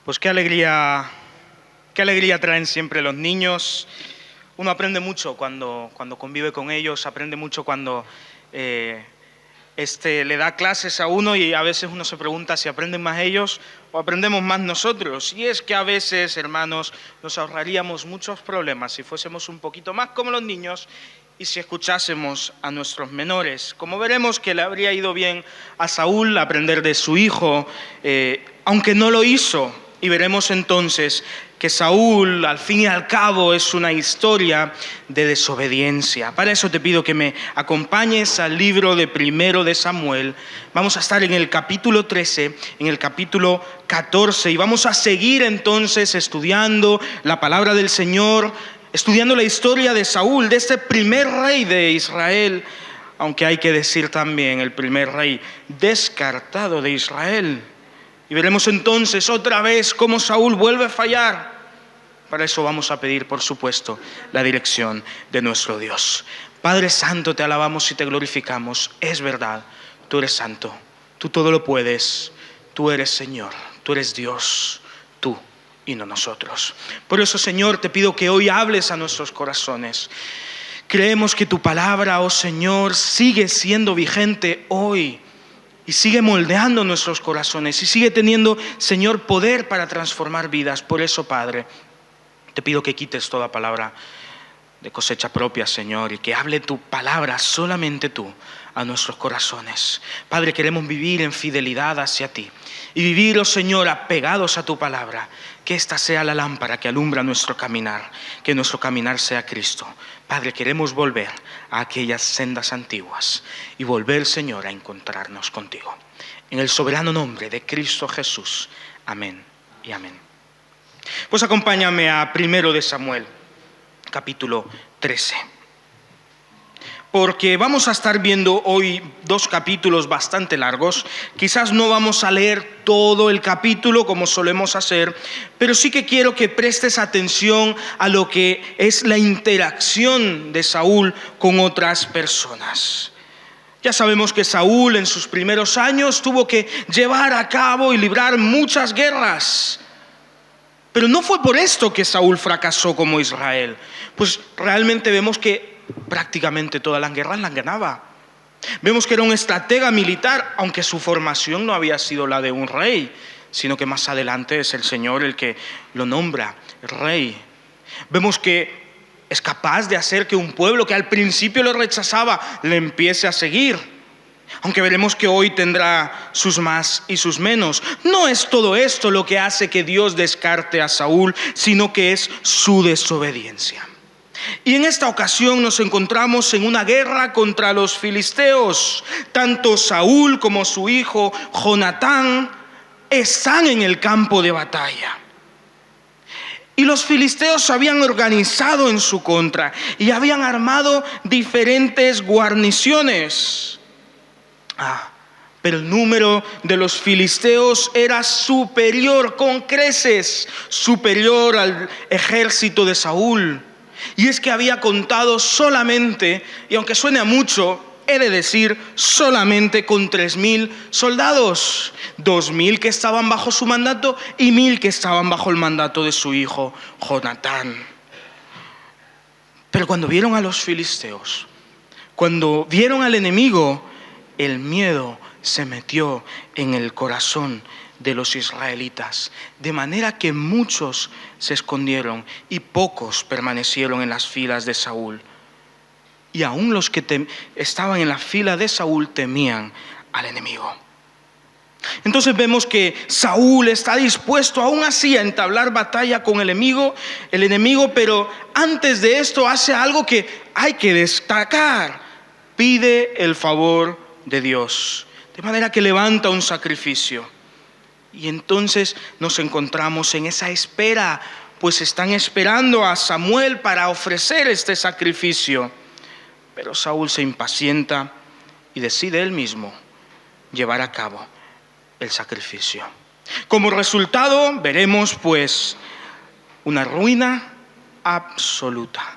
Pues qué alegría traen siempre los niños. Uno aprende mucho cuando convive con ellos, aprende mucho cuando le da clases a uno, y a veces uno se pregunta si aprenden más ellos o aprendemos más nosotros. Y es que a veces, hermanos, nos ahorraríamos muchos problemas si fuésemos un poquito más como los niños y si escuchásemos a nuestros menores. Como veremos que le habría ido bien a Saúl aprender de su hijo, aunque no lo hizo. Y veremos entonces que Saúl, al fin y al cabo, es una historia de desobediencia. Para eso te pido que me acompañes al libro de Primero de Samuel. Vamos a estar en el capítulo 13, en el capítulo 14, y vamos a seguir entonces estudiando la palabra del Señor, estudiando la historia de Saúl, de este primer rey de Israel, aunque hay que decir también el primer rey descartado de Israel. Y veremos entonces otra vez cómo Saúl vuelve a fallar. Para eso vamos a pedir, por supuesto, la dirección de nuestro Dios. Padre Santo, te alabamos y te glorificamos. Es verdad, tú eres santo, tú todo lo puedes, tú eres Señor, tú eres Dios, tú y no nosotros. Por eso, Señor, te pido que hoy hables a nuestros corazones. Creemos que tu palabra, oh Señor, sigue siendo vigente hoy. Y sigue moldeando nuestros corazones y sigue teniendo, Señor, poder para transformar vidas. Por eso, Padre, te pido que quites toda palabra de cosecha propia, Señor, y que hable tu palabra, solamente tú, a nuestros corazones. Padre, queremos vivir en fidelidad hacia ti y vivir, oh Señor, apegados a tu palabra. Que esta sea la lámpara que alumbra nuestro caminar, que nuestro caminar sea Cristo. Padre, queremos volver a aquellas sendas antiguas y volver, Señor, a encontrarnos contigo. En el soberano nombre de Cristo Jesús. Amén y amén. Pues acompáñame a Primero de Samuel, capítulo 13. Porque vamos a estar viendo hoy dos capítulos bastante largos. Quizás no vamos a leer todo el capítulo como solemos hacer, pero sí que quiero que prestes atención a lo que es la interacción de Saúl con otras personas. Ya sabemos que Saúl en sus primeros años tuvo que llevar a cabo y librar muchas guerras. Pero no fue por esto que Saúl fracasó como Israel. Pues realmente vemos que prácticamente todas las guerras las ganaba. Vemos que era un estratega militar, aunque su formación no había sido la de un rey, sino que más adelante es el Señor el que lo nombra rey. Vemos que es capaz de hacer que un pueblo que al principio lo rechazaba le empiece a seguir. Aunque veremos que hoy tendrá sus más y sus menos. No es todo esto lo que hace que Dios descarte a Saúl, sino que es su desobediencia. Y en esta ocasión nos encontramos en una guerra contra los filisteos. Tanto Saúl como su hijo Jonatán están en el campo de batalla. Y los filisteos se habían organizado en su contra y habían armado diferentes guarniciones. Pero el número de los filisteos era superior con creces, superior al ejército de Saúl. Y es que había contado solamente, y aunque suene a mucho, he de decir solamente con 3,000 soldados, 2,000 que estaban bajo su mandato y 1,000 que estaban bajo el mandato de su hijo Jonatán. Pero cuando vieron a los filisteos, cuando vieron al enemigo, el miedo se metió en el corazón de los israelitas, de manera que muchos se escondieron y pocos permanecieron en las filas de Saúl. Y aún los que estaban en la fila de Saúl temían al enemigo. Entonces vemos que Saúl está dispuesto aún así a entablar batalla con el enemigo, pero antes de esto hace algo que hay que destacar: pide el favor de Dios, de manera que levanta un sacrificio. Y entonces nos encontramos en esa espera, pues están esperando a Samuel para ofrecer este sacrificio. Pero Saúl se impacienta y decide él mismo llevar a cabo el sacrificio. Como resultado veremos pues una ruina absoluta,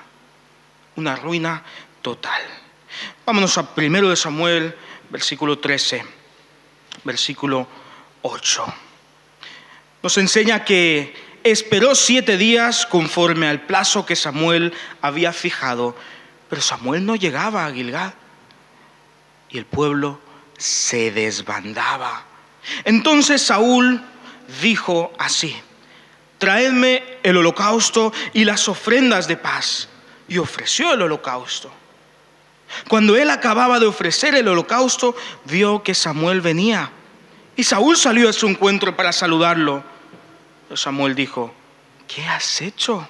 una ruina total. Vámonos a 1 de Samuel, versículo 13, versículo 8. nos enseña que esperó 7 días conforme al plazo que Samuel había fijado, pero Samuel no llegaba a Gilgal y el pueblo se desbandaba. Entonces Saúl dijo así: traedme el holocausto y las ofrendas de paz. Y ofreció el holocausto. Cuando él acababa de ofrecer el holocausto, vio que Samuel venía. Y Saúl salió a su encuentro para saludarlo. Pero Samuel dijo: ¿qué has hecho?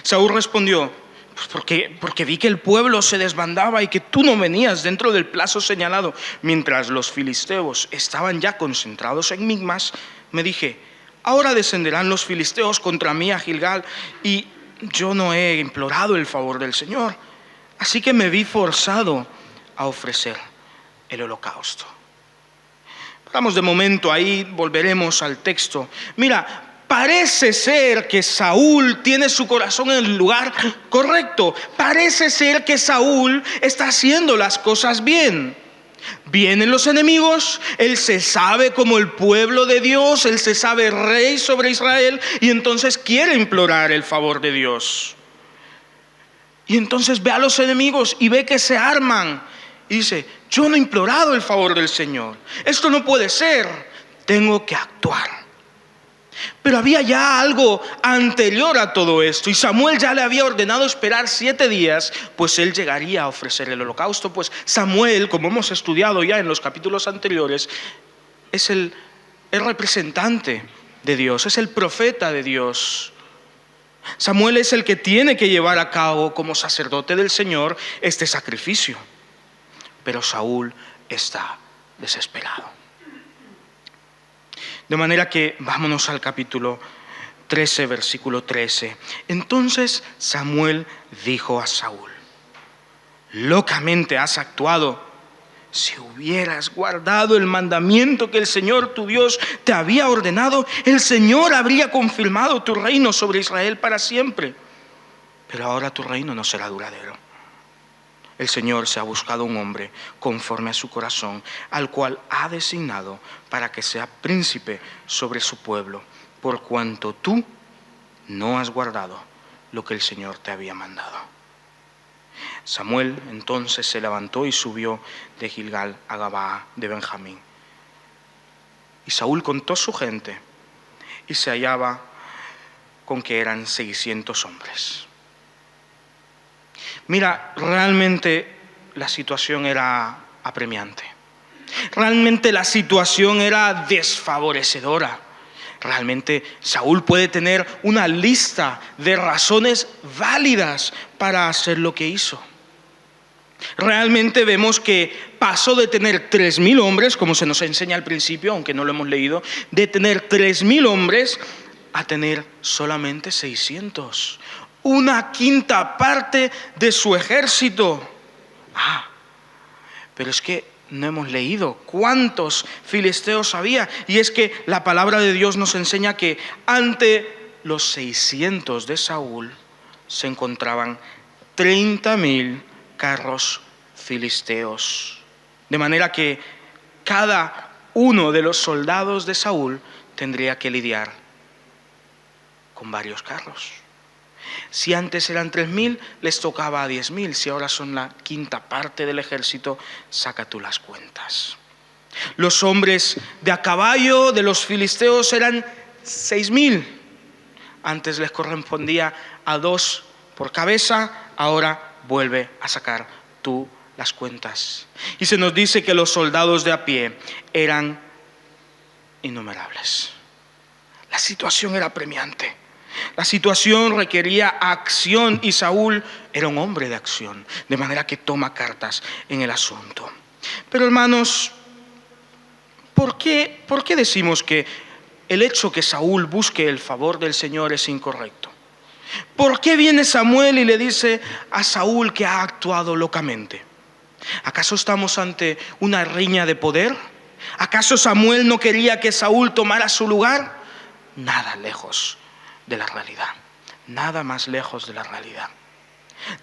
Saúl respondió: pues porque vi que el pueblo se desbandaba y que tú no venías dentro del plazo señalado. Mientras los filisteos estaban ya concentrados en Migmas, me dije: ahora descenderán los filisteos contra mí a Gilgal, y yo no he implorado el favor del Señor. Así que me vi forzado a ofrecer el holocausto. Vamos de momento ahí, volveremos al texto. Mira, parece ser que Saúl tiene su corazón en el lugar correcto. Parece ser que Saúl está haciendo las cosas bien. Vienen los enemigos, él se sabe como el pueblo de Dios, él se sabe rey sobre Israel y entonces quiere implorar el favor de Dios. Y entonces ve a los enemigos y ve que se arman y dice: yo no he implorado el favor del Señor, esto no puede ser, tengo que actuar. Pero había ya algo anterior a todo esto, y Samuel ya le había ordenado esperar 7 días, pues él llegaría a ofrecer el holocausto. Pues Samuel, como hemos estudiado ya en los capítulos anteriores, es el representante de Dios, es el profeta de Dios. Samuel es el que tiene que llevar a cabo como sacerdote del Señor este sacrificio. Pero Saúl está desesperado. De manera que vámonos al capítulo 13, versículo 13. Entonces Samuel dijo a Saúl: locamente has actuado. Si hubieras guardado el mandamiento que el Señor tu Dios te había ordenado, el Señor habría confirmado tu reino sobre Israel para siempre. Pero ahora tu reino no será duradero. El Señor se ha buscado un hombre conforme a su corazón, al cual ha designado para que sea príncipe sobre su pueblo, por cuanto tú no has guardado lo que el Señor te había mandado. Samuel entonces se levantó y subió de Gilgal a Gabaa de Benjamín. Y Saúl contó su gente y se hallaba con que eran 600 hombres. Mira, realmente la situación era apremiante. Realmente la situación era desfavorecedora. Realmente Saúl puede tener una lista de razones válidas para hacer lo que hizo. Realmente vemos que pasó de tener 3,000 hombres, como se nos enseña al principio, aunque no lo hemos leído, de tener 3,000 hombres a tener solamente 600. Una quinta parte de su ejército. Pero es que no hemos leído cuántos filisteos había. Y es que la palabra de Dios nos enseña que ante los 600 de Saúl se encontraban 30,000 carros filisteos. De manera que cada uno de los soldados de Saúl tendría que lidiar con varios carros. Si antes eran 3,000, les tocaba a 10,000. Si ahora son la quinta parte del ejército, saca tú las cuentas. Los hombres de a caballo de los filisteos eran 6,000. Antes les correspondía a 2 por cabeza, ahora vuelve a sacar tú las cuentas. Y se nos dice que los soldados de a pie eran innumerables. La situación era apremiante. La situación requería acción y Saúl era un hombre de acción, de manera que toma cartas en el asunto. Pero hermanos, ¿por qué decimos que el hecho que Saúl busque el favor del Señor es incorrecto? ¿Por qué viene Samuel y le dice a Saúl que ha actuado locamente? ¿Acaso estamos ante una riña de poder? ¿Acaso Samuel no quería que Saúl tomara su lugar? Nada lejos de la realidad, nada más lejos de la realidad.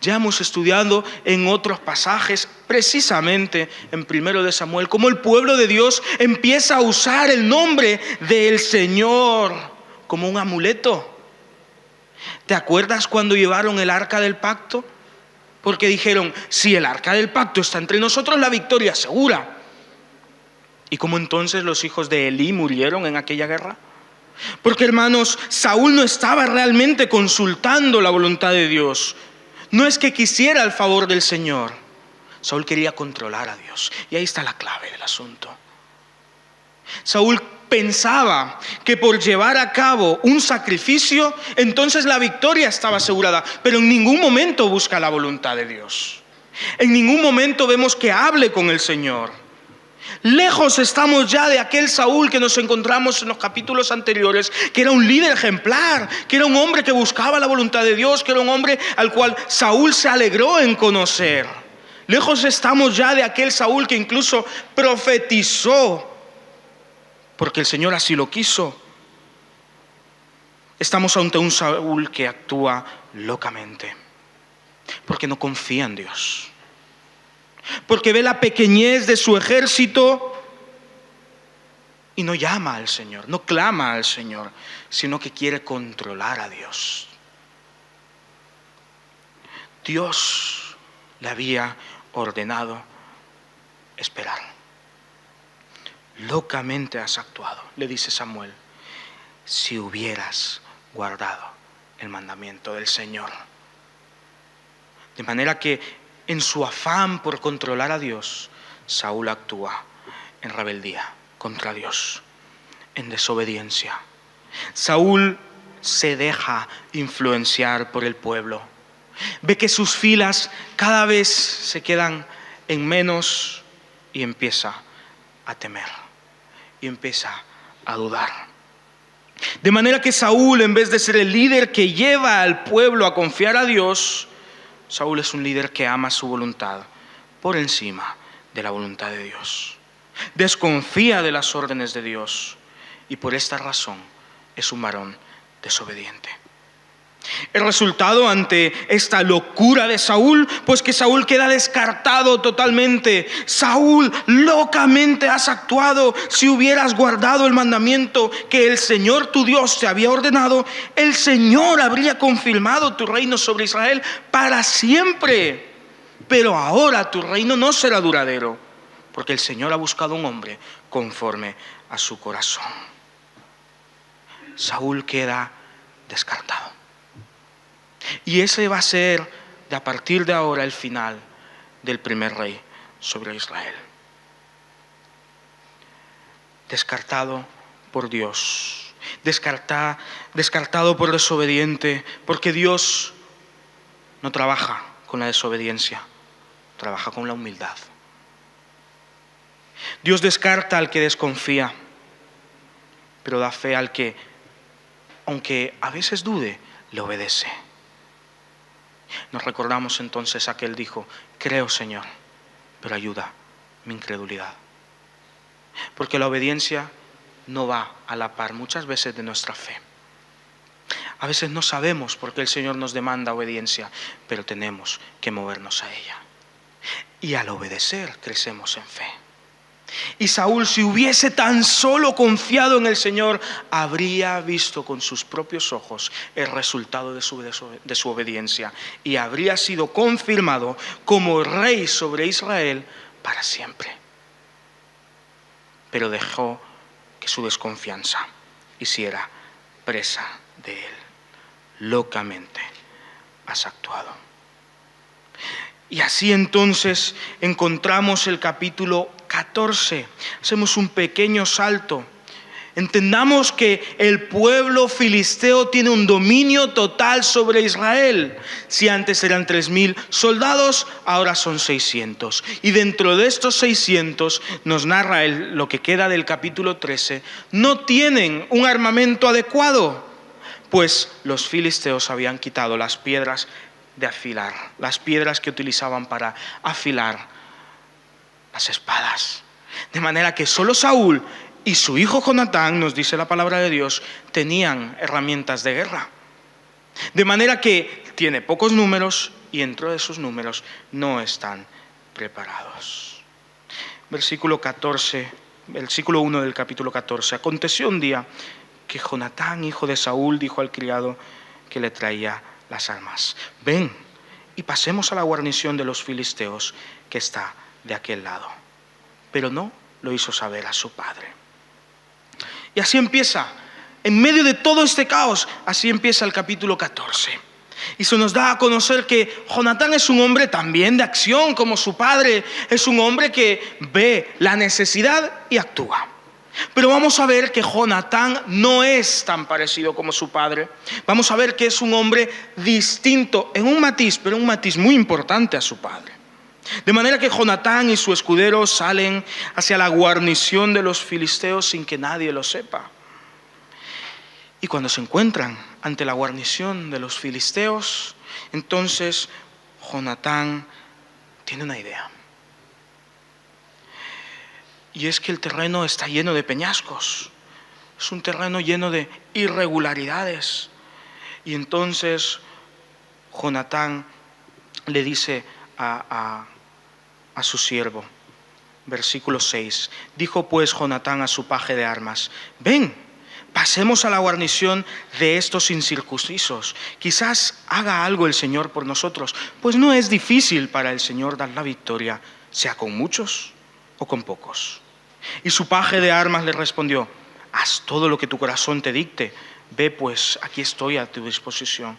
Ya hemos estudiado en otros pasajes, precisamente en 1 Samuel, cómo el pueblo de Dios empieza a usar el nombre del Señor como un amuleto. ¿Te acuerdas cuando llevaron el arca del pacto? Porque dijeron, si el arca del pacto está entre nosotros, la victoria es segura. ¿Y cómo entonces los hijos de Elí murieron en aquella guerra? Porque, hermanos, Saúl no estaba realmente consultando la voluntad de Dios. No es que quisiera el favor del Señor. Saúl quería controlar a Dios. Y ahí está la clave del asunto. Saúl pensaba que por llevar a cabo un sacrificio, entonces la victoria estaba asegurada. Pero en ningún momento busca la voluntad de Dios. En ningún momento vemos que hable con el Señor. Lejos estamos ya de aquel Saúl que nos encontramos en los capítulos anteriores, que era un líder ejemplar, que era un hombre que buscaba la voluntad de Dios, que era un hombre al cual Saúl se alegró en conocer. Lejos estamos ya de aquel Saúl que incluso profetizó, porque el Señor así lo quiso. Estamos ante un Saúl que actúa locamente, porque no confía en Dios. Porque ve la pequeñez de su ejército y no llama al Señor, no clama al Señor, sino que quiere controlar a Dios. Dios le había ordenado esperar. Locamente has actuado, le dice Samuel, si hubieras guardado el mandamiento del Señor. De manera que en su afán por controlar a Dios, Saúl actúa en rebeldía contra Dios, en desobediencia. Saúl se deja influenciar por el pueblo. Ve que sus filas cada vez se quedan en menos y empieza a temer y empieza a dudar. De manera que Saúl, en vez de ser el líder que lleva al pueblo a confiar a Dios, Saúl es un líder que ama su voluntad por encima de la voluntad de Dios. Desconfía de las órdenes de Dios y por esta razón es un varón desobediente. El resultado ante esta locura de Saúl, pues que Saúl queda descartado totalmente. Saúl, locamente has actuado. Si hubieras guardado el mandamiento que el Señor tu Dios te había ordenado, el Señor habría confirmado tu reino sobre Israel para siempre. Pero ahora tu reino no será duradero, porque el Señor ha buscado un hombre conforme a su corazón. Saúl queda descartado. Y ese va a ser, de a partir de ahora, el final del primer rey sobre Israel. Descartado por Dios, descartado por desobediente, porque Dios no trabaja con la desobediencia, trabaja con la humildad. Dios descarta al que desconfía, pero da fe al que, aunque a veces dude, le obedece. Nos recordamos entonces a que él dijo, creo, Señor, pero ayuda mi incredulidad. Porque la obediencia no va a la par muchas veces de nuestra fe. A veces no sabemos por qué el Señor nos demanda obediencia, pero tenemos que movernos a ella. Y al obedecer crecemos en fe. Y Saúl, si hubiese tan solo confiado en el Señor, habría visto con sus propios ojos el resultado de su obediencia y habría sido confirmado como rey sobre Israel para siempre. Pero dejó que su desconfianza hiciera presa de él. Locamente has actuado. Y así entonces encontramos el capítulo 14. Hacemos un pequeño salto. Entendamos que el pueblo filisteo tiene un dominio total sobre Israel. Si antes eran 3,000 soldados, ahora son 600. Y dentro de estos 600, nos narra lo que queda del capítulo 13, no tienen un armamento adecuado, pues los filisteos habían quitado las piedras de afilar, las piedras que utilizaban para afilar las espadas. De manera que solo Saúl y su hijo Jonatán, nos dice la palabra de Dios, tenían herramientas de guerra. De manera que tiene pocos números y dentro de sus números no están preparados. Versículo 1 del capítulo 14. Aconteció un día que Jonatán, hijo de Saúl, dijo al criado que le traía las armas: ven y pasemos a la guarnición de los filisteos que está de aquel lado. Pero no lo hizo saber a su padre. Y así empieza, en medio de todo este caos, así empieza el capítulo 14. Y se nos da a conocer que Jonatán es un hombre también de acción, como su padre. Es un hombre que ve la necesidad y actúa. Pero vamos a ver que Jonatán no es tan parecido como su padre. Vamos a ver que es un hombre distinto en un matiz, pero un matiz muy importante a su padre. De manera que Jonatán y su escudero salen hacia la guarnición de los filisteos sin que nadie lo sepa. Y cuando se encuentran ante la guarnición de los filisteos, entonces Jonatán tiene una idea. Y es que el terreno está lleno de peñascos. Es un terreno lleno de irregularidades. Y entonces Jonatán le dice a su siervo, versículo 6, dijo pues Jonatán a su paje de armas: ven, pasemos a la guarnición de estos incircuncisos. Quizás haga algo el Señor por nosotros, pues no es difícil para el Señor dar la victoria, sea con muchos o con pocos. Y su paje de armas le respondió: haz todo lo que tu corazón te dicte. Ve pues, aquí estoy a tu disposición.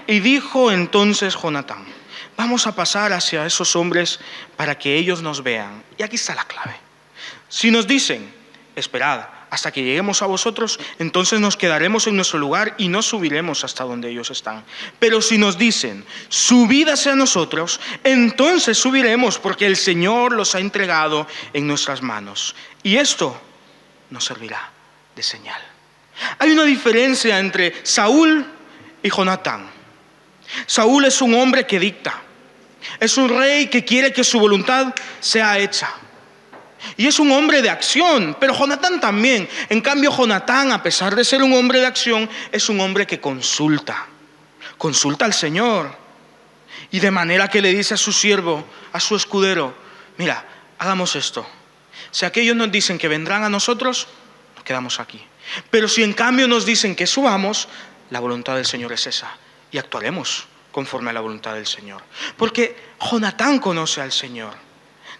Y dijo entonces Jonatán: vamos a pasar hacia esos hombres para que ellos nos vean. Y aquí está la clave. Si nos dicen: esperad hasta que lleguemos a vosotros, entonces nos quedaremos en nuestro lugar y no subiremos hasta donde ellos están. Pero si nos dicen: subid hacia nosotros, entonces subiremos, porque el Señor los ha entregado en nuestras manos. Y esto nos servirá de señal. Hay una diferencia entre Saúl y Jonatán. Saúl es un hombre que dicta. Es un rey que quiere que su voluntad sea hecha. Y es un hombre de acción, pero Jonatán también. En cambio, Jonatán, a pesar de ser un hombre de acción, es un hombre que consulta al Señor. Y de manera que le dice a su siervo, a su escudero: mira, hagamos esto. Si aquellos nos dicen que vendrán a nosotros, nos quedamos aquí. Pero si en cambio nos dicen que subamos, la voluntad del Señor es esa. Y actuaremos conforme a la voluntad del Señor. Porque Jonatán conoce al Señor.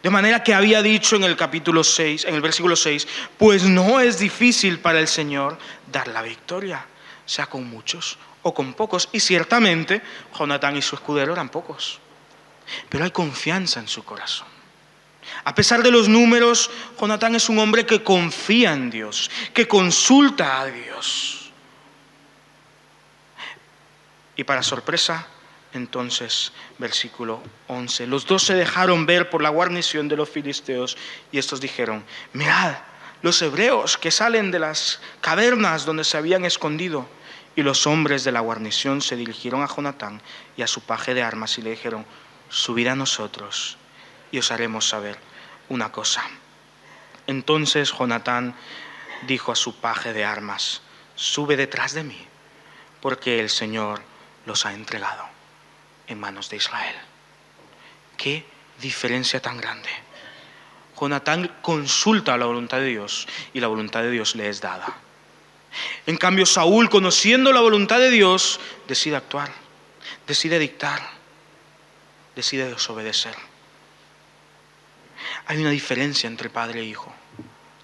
De manera que había dicho en el capítulo 6, en el versículo 6, pues no es difícil para el Señor dar la victoria, sea con muchos o con pocos. Y ciertamente Jonatán y su escudero eran pocos. Pero hay confianza en su corazón. A pesar de los números, Jonatán es un hombre que confía en Dios, que consulta a Dios. Y para sorpresa, entonces, versículo 11, los dos se dejaron ver por la guarnición de los filisteos y estos dijeron: mirad, los hebreos que salen de las cavernas donde se habían escondido. Y los hombres de la guarnición se dirigieron a Jonatán y a su paje de armas y le dijeron: subid a nosotros y os haremos saber una cosa. Entonces Jonatán dijo a su paje de armas: sube detrás de mí, porque el Señor los ha entregado en manos de Israel. Qué diferencia tan grande. Jonatán consulta la voluntad de Dios y la voluntad de Dios le es dada. En cambio, Saúl, conociendo la voluntad de Dios, decide actuar, decide dictar, decide desobedecer. Hay una diferencia entre padre e hijo,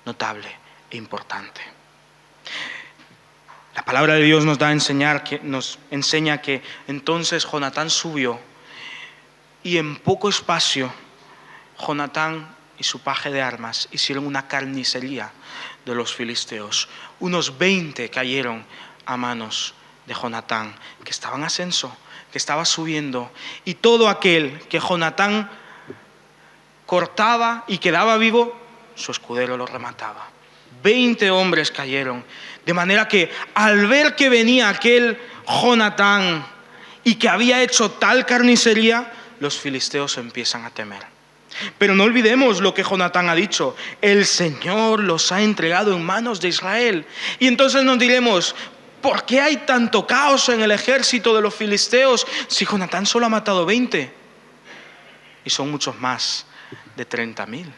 notable e importante. La palabra de Dios nos enseña que entonces Jonatán subió y en poco espacio Jonatán y su paje de armas hicieron una carnicería de los filisteos. Unos 20 cayeron a manos de Jonatán, que estaba en ascenso, que estaba subiendo, y todo aquel que Jonatán cortaba y quedaba vivo, su escudero lo remataba. 20 hombres cayeron, de manera que al ver que venía aquel Jonatán y que había hecho tal carnicería, los filisteos empiezan a temer. Pero no olvidemos lo que Jonatán ha dicho: el Señor los ha entregado en manos de Israel. Y entonces nos diremos: ¿por qué hay tanto caos en el ejército de los filisteos si Jonatán solo ha matado 20? Y son muchos más de 30,000.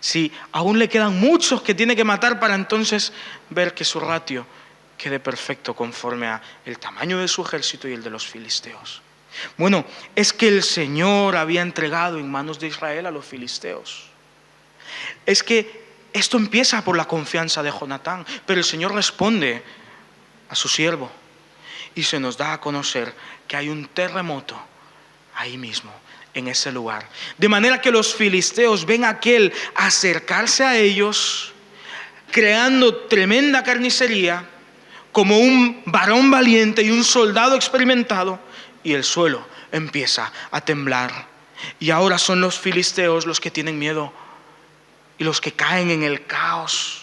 Si aún le quedan muchos que tiene que matar para entonces ver que su ratio quede perfecto conforme a el tamaño de su ejército y el de los filisteos. Bueno, es que el Señor había entregado en manos de Israel a los filisteos. Es que esto empieza por la confianza de Jonatán, pero el Señor responde a su siervo y se nos da a conocer que hay un terremoto ahí mismo, en ese lugar. De manera que los filisteos ven a aquel acercarse a ellos, creando tremenda carnicería, como un varón valiente y un soldado experimentado, y el suelo empieza a temblar. Y ahora son los filisteos los que tienen miedo y los que caen en el caos.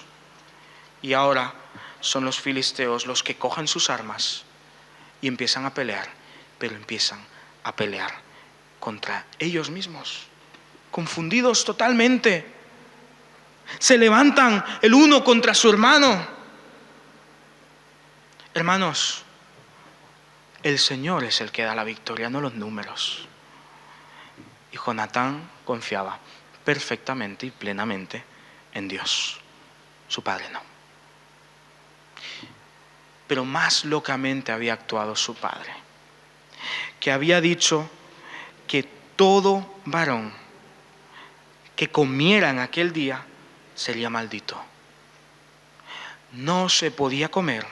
Y ahora son los filisteos los que cogen sus armas y empiezan a pelear, pero empiezan a pelear contra ellos mismos, confundidos totalmente. Se levantan el uno contra su hermano. Hermanos, el Señor es el que da la victoria, no los números. Y Jonatán confiaba perfectamente y plenamente en Dios. Su padre no. Pero más locamente había actuado su padre, que había dicho que todo varón que comiera en aquel día sería maldito. No se podía comer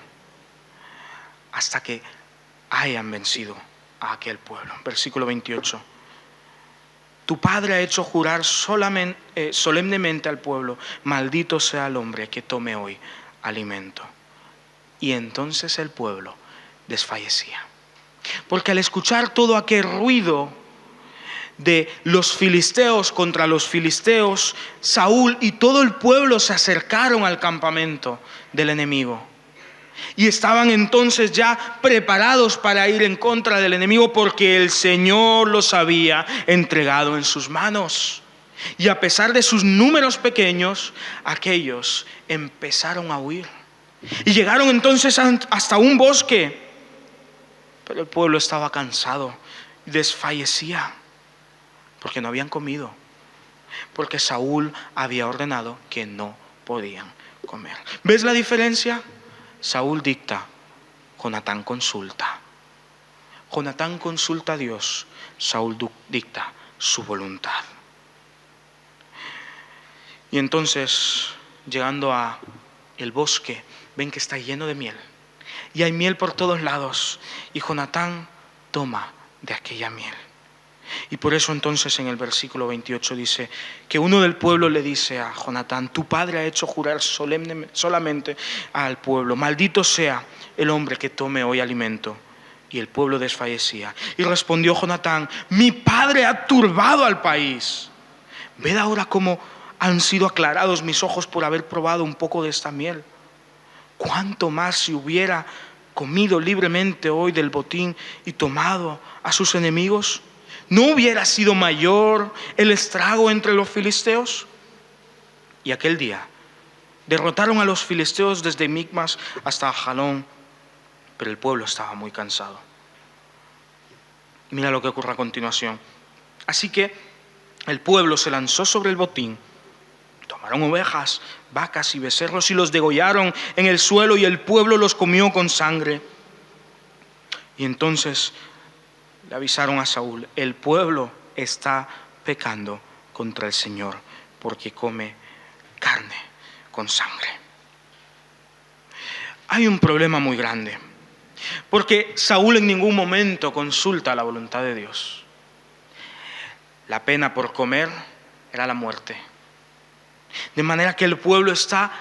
hasta que hayan vencido a aquel pueblo. Versículo 28. Tu padre ha hecho jurar solemnemente al pueblo, maldito sea el hombre que tome hoy alimento. Y entonces el pueblo desfallecía. Porque al escuchar todo aquel ruido de los filisteos contra los filisteos, Saúl y todo el pueblo se acercaron al campamento del enemigo. Y estaban entonces ya preparados para ir en contra del enemigo, porque el Señor los había entregado en sus manos. Y a pesar de sus números pequeños, aquellos empezaron a huir. Y llegaron entonces hasta un bosque. Pero el pueblo estaba cansado y desfallecía, porque no habían comido, porque Saúl había ordenado que no podían comer. ¿Ves la diferencia? Saúl dicta, Jonatán consulta. Jonatán consulta a Dios, Saúl dicta su voluntad. Y entonces, llegando a el bosque, ven que está lleno de miel. Y hay miel por todos lados. Y Jonatán toma de aquella miel. Y por eso entonces en el versículo 28 dice que uno del pueblo le dice a Jonatán: tu padre ha hecho jurar solamente al pueblo, maldito sea el hombre que tome hoy alimento. Y el pueblo desfallecía. Y respondió Jonatán: mi padre ha turbado al país. Ved ahora cómo han sido aclarados mis ojos por haber probado un poco de esta miel. ¿Cuánto más si hubiera comido libremente hoy del botín y tomado a sus enemigos? ¿No hubiera sido mayor el estrago entre los filisteos? Y aquel día derrotaron a los filisteos desde Micmas hasta Jalón, pero el pueblo estaba muy cansado. Mira lo que ocurre a continuación. Así que el pueblo se lanzó sobre el botín, tomaron ovejas, vacas y becerros y los degollaron en el suelo, y el pueblo los comió con sangre. Y entonces le avisaron a Saúl: el pueblo está pecando contra el Señor porque come carne con sangre. Hay un problema muy grande, porque Saúl en ningún momento consulta la voluntad de Dios. La pena por comer era la muerte. De manera que el pueblo está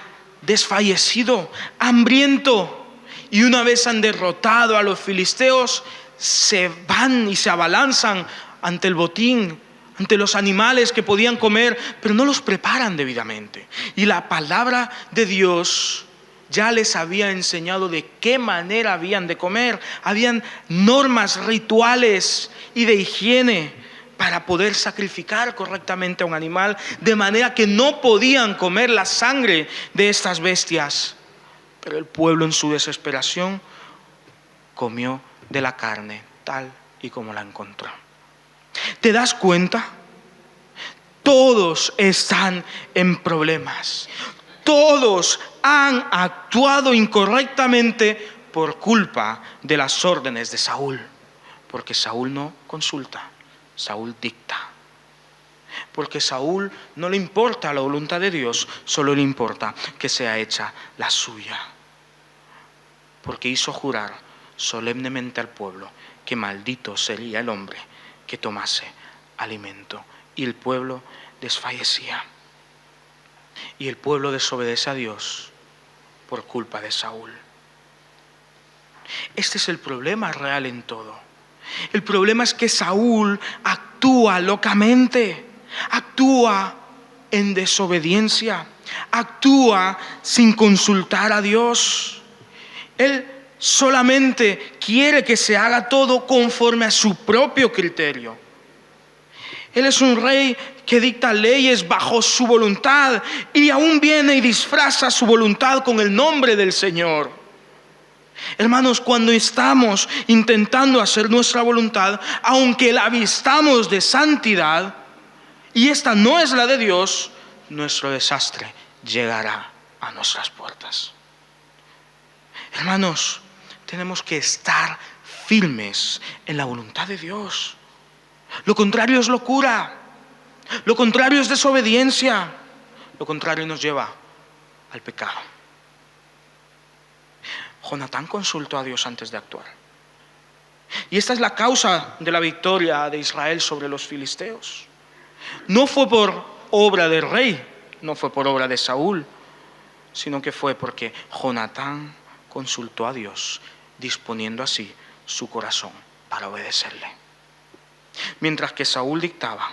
desfallecido, hambriento, y una vez han derrotado a los filisteos, se van y se abalanzan ante el botín, ante los animales que podían comer, pero no los preparan debidamente. Y la palabra de Dios ya les había enseñado de qué manera habían de comer. Habían normas, rituales y de higiene para poder sacrificar correctamente a un animal, de manera que no podían comer la sangre de estas bestias. Pero el pueblo en su desesperación comió de la carne tal y como la encontró. ¿Te das cuenta? Todos están en problemas. Todos han actuado incorrectamente por culpa de las órdenes de Saúl. Porque Saúl no consulta, Saúl dicta. Porque Saúl no le importa la voluntad de Dios, solo le importa que sea hecha la suya. Porque hizo jurar solemnemente al pueblo que maldito sería el hombre que tomase alimento. Y el pueblo desfallecía. Y el pueblo desobedece a Dios por culpa de Saúl. Este es el problema real en todo. El problema es que Saúl actúa locamente, actúa en desobediencia, actúa sin consultar a Dios. Él solamente quiere que se haga todo conforme a su propio criterio. Él es un rey que dicta leyes bajo su voluntad y aún viene y disfraza su voluntad con el nombre del Señor. Hermanos, cuando estamos intentando hacer nuestra voluntad, aunque la vistamos de santidad, y esta no es la de Dios, nuestro desastre llegará a nuestras puertas. Hermanos, tenemos que estar firmes en la voluntad de Dios. Lo contrario es locura. Lo contrario es desobediencia. Lo contrario nos lleva al pecado. Jonatán consultó a Dios antes de actuar. Y esta es la causa de la victoria de Israel sobre los filisteos. No fue por obra del rey, no fue por obra de Saúl, sino que fue porque Jonatán consultó a Dios, disponiendo así su corazón para obedecerle. Mientras que Saúl dictaba,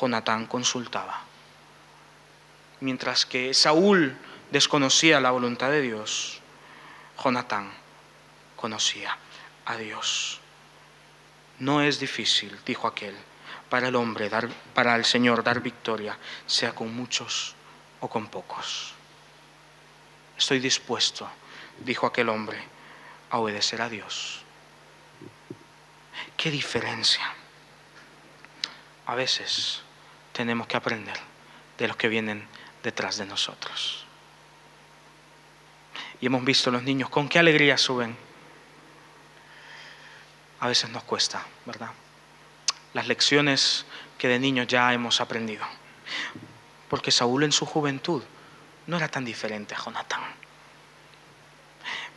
Jonatán consultaba. Mientras que Saúl desconocía la voluntad de Dios, Jonatán conocía a Dios. No es difícil, dijo aquel, para el hombre para el Señor dar victoria, sea con muchos o con pocos. Estoy dispuesto, dijo aquel hombre, a obedecer a Dios. ¡Qué diferencia! A veces tenemos que aprender de los que vienen detrás de nosotros. Y hemos visto los niños con qué alegría suben. A veces nos cuesta, ¿verdad? Las lecciones que de niños ya hemos aprendido. Porque Saúl en su juventud no era tan diferente a Jonatán.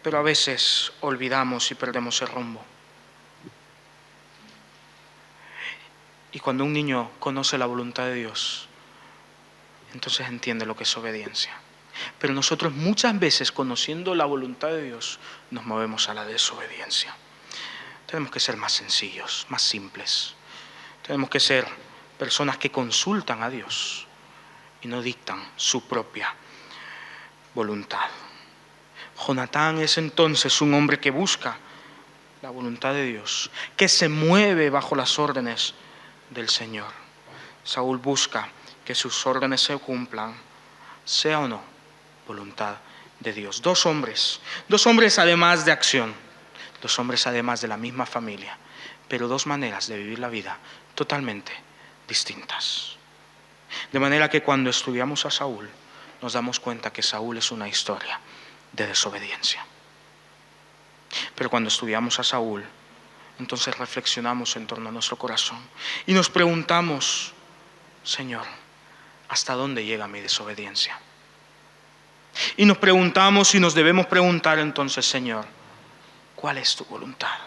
Pero a veces olvidamos y perdemos el rumbo. Y cuando un niño conoce la voluntad de Dios, entonces entiende lo que es obediencia. Pero nosotros muchas veces, conociendo la voluntad de Dios, nos movemos a la desobediencia. Tenemos que ser más sencillos, más simples. Tenemos que ser personas que consultan a Dios y no dictan su propia voluntad. Jonatán es entonces un hombre que busca la voluntad de Dios, que se mueve bajo las órdenes del Señor. Saúl busca que sus órdenes se cumplan, sea o no voluntad de Dios. Dos hombres además de acción, dos hombres además de la misma familia, pero dos maneras de vivir la vida totalmente distintas. De manera que cuando estudiamos a Saúl, nos damos cuenta que Saúl es una historia de desobediencia. Pero cuando estudiamos a Saúl, entonces reflexionamos en torno a nuestro corazón y nos preguntamos, Señor, ¿hasta dónde llega mi desobediencia? Y nos preguntamos y nos debemos preguntar entonces, Señor, ¿cuál es tu voluntad?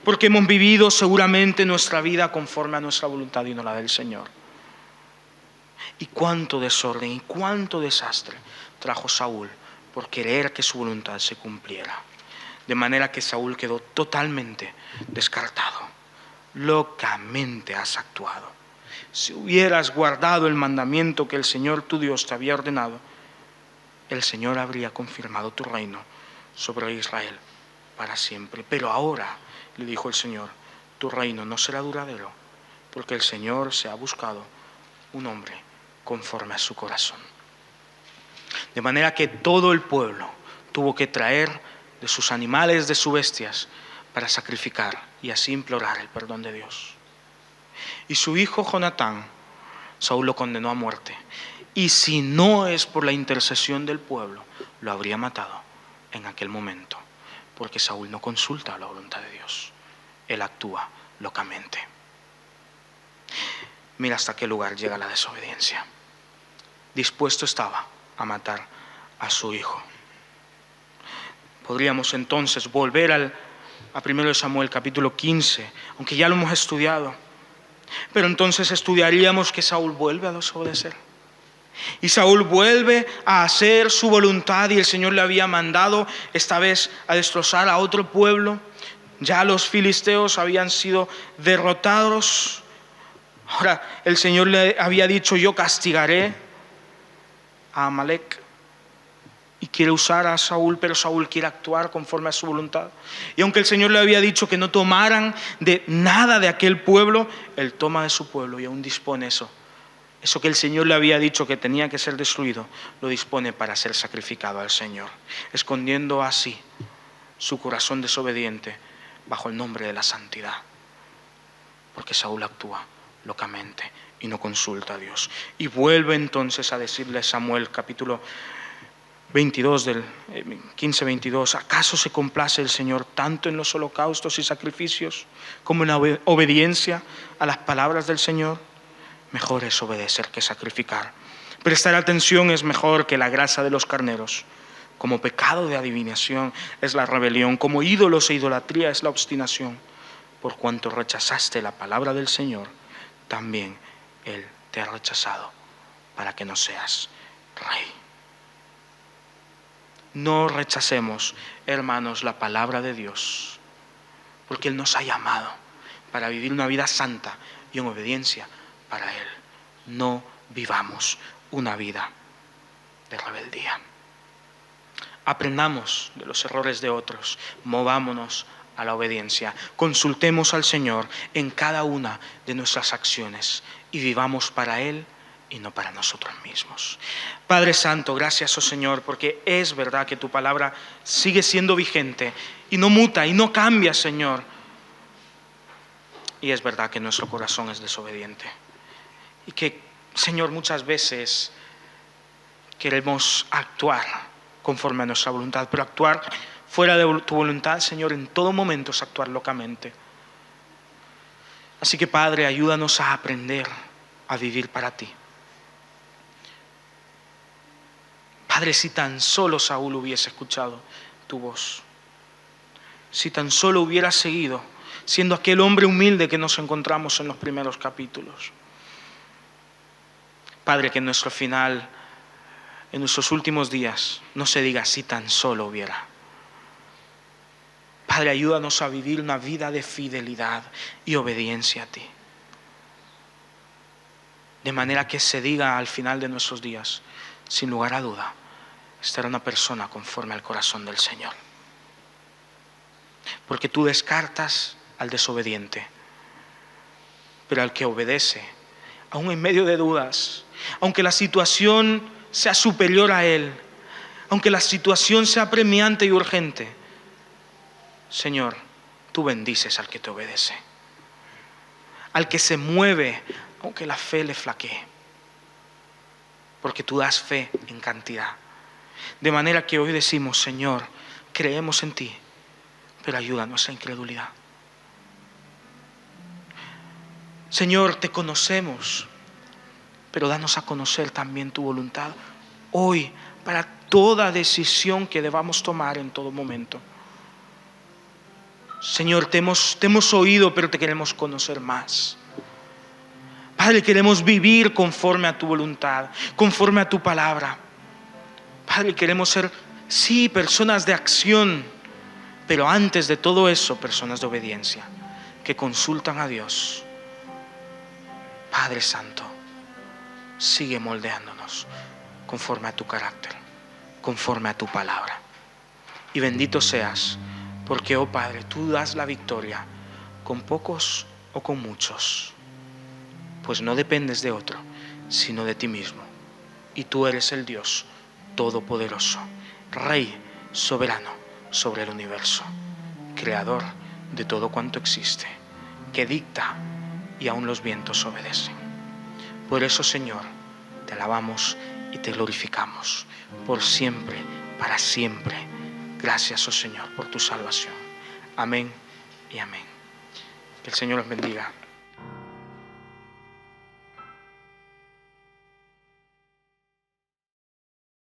Porque hemos vivido seguramente nuestra vida conforme a nuestra voluntad y no la del Señor. Y cuánto desorden y cuánto desastre trajo Saúl por querer que su voluntad se cumpliera. De manera que Saúl quedó totalmente descartado. Locamente has actuado. Si hubieras guardado el mandamiento que el Señor tu Dios te había ordenado, el Señor habría confirmado tu reino sobre Israel para siempre. Pero ahora, le dijo el Señor, tu reino no será duradero, porque el Señor se ha buscado un hombre conforme a su corazón. De manera que todo el pueblo tuvo que traer de sus animales, de sus bestias, para sacrificar y así implorar el perdón de Dios. Y su hijo Jonatán, Saúl lo condenó a muerte. Y si no es por la intercesión del pueblo, lo habría matado en aquel momento, porque Saúl no consulta la voluntad de Dios. Él actúa locamente. Mira hasta qué lugar llega la desobediencia. Dispuesto estaba a matar a su hijo. Podríamos entonces volver a 1 Samuel capítulo 15, aunque ya lo hemos estudiado. Pero entonces estudiaríamos que Saúl vuelve a desobedecer. Y Saúl vuelve a hacer su voluntad, y el Señor le había mandado esta vez a destrozar a otro pueblo. Ya los filisteos habían sido derrotados. Ahora el Señor le había dicho: yo castigaré a Amalek. Y quiere usar a Saúl, pero Saúl quiere actuar conforme a su voluntad. Y aunque el Señor le había dicho que no tomaran de nada de aquel pueblo, Él toma de su pueblo y aún dispone eso. Eso que el Señor le había dicho que tenía que ser destruido, lo dispone para ser sacrificado al Señor, escondiendo así su corazón desobediente bajo el nombre de la santidad. Porque Saúl actúa locamente y no consulta a Dios. Y vuelve entonces a decirle a Samuel, capítulo 22 del 15-22, ¿acaso se complace el Señor tanto en los holocaustos y sacrificios como en la obediencia a las palabras del Señor? Mejor es obedecer que sacrificar. Prestar atención es mejor que la grasa de los carneros. Como pecado de adivinación es la rebelión, como ídolos e idolatría es la obstinación. Por cuanto rechazaste la palabra del Señor, también Él te ha rechazado para que no seas rey. No rechacemos, hermanos, la palabra de Dios, porque Él nos ha llamado para vivir una vida santa y en obediencia para Él. No vivamos una vida de rebeldía. Aprendamos de los errores de otros, movámonos a la obediencia, consultemos al Señor en cada una de nuestras acciones y vivamos para Él y no para nosotros mismos. Padre Santo, gracias, oh Señor, porque es verdad que tu palabra sigue siendo vigente y no muta y no cambia, Señor. Y es verdad que nuestro corazón es desobediente y que, Señor, muchas veces queremos actuar conforme a nuestra voluntad, pero actuar fuera de tu voluntad, Señor, en todo momento es actuar locamente. Así que, Padre, ayúdanos a aprender a vivir para ti. Padre, si tan solo Saúl hubiese escuchado tu voz, si tan solo hubiera seguido siendo aquel hombre humilde que nos encontramos en los primeros capítulos. Padre, que en nuestro final, en nuestros últimos días, no se diga si tan solo hubiera. Padre, ayúdanos a vivir una vida de fidelidad y obediencia a ti. De manera que se diga al final de nuestros días, sin lugar a duda, esta era una persona conforme al corazón del Señor. Porque tú descartas al desobediente, pero al que obedece, aun en medio de dudas, aunque la situación sea superior a él, aunque la situación sea apremiante y urgente, Señor, tú bendices al que te obedece, al que se mueve, aunque la fe le flaquee, porque tú das fe en cantidad. De manera que hoy decimos, Señor, creemos en ti, pero ayuda a nuestra incredulidad. Señor, te conocemos, pero danos a conocer también tu voluntad hoy para toda decisión que debamos tomar en todo momento. Señor, te hemos oído, pero te queremos conocer más. Padre, queremos vivir conforme a tu voluntad, conforme a tu palabra. Padre, queremos ser, sí, personas de acción, pero antes de todo eso, personas de obediencia, que consultan a Dios. Padre Santo, sigue moldeándonos conforme a tu carácter, conforme a tu palabra. Y bendito seas, porque, oh Padre, tú das la victoria con pocos o con muchos, pues no dependes de otro, sino de ti mismo. Y tú eres el Dios Todopoderoso, Rey soberano sobre el universo, creador de todo cuanto existe, que dicta y aún los vientos obedecen. Por eso, Señor, te alabamos y te glorificamos por siempre, para siempre. Gracias, oh Señor, por tu salvación. Amén y amén. Que el Señor los bendiga.